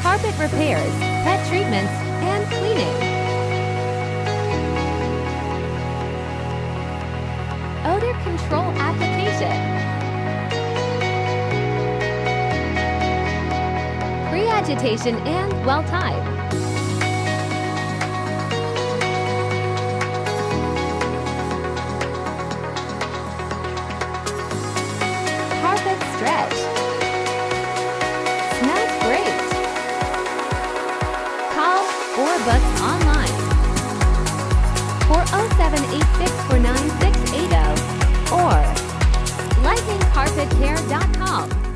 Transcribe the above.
carpet repairs, pet treatments, and cleaning. Odor control application. Pre-agitation and well tied. Carpet stretch. Smells great. Call or book online for 0786499680 or lightningcarpetcare.com.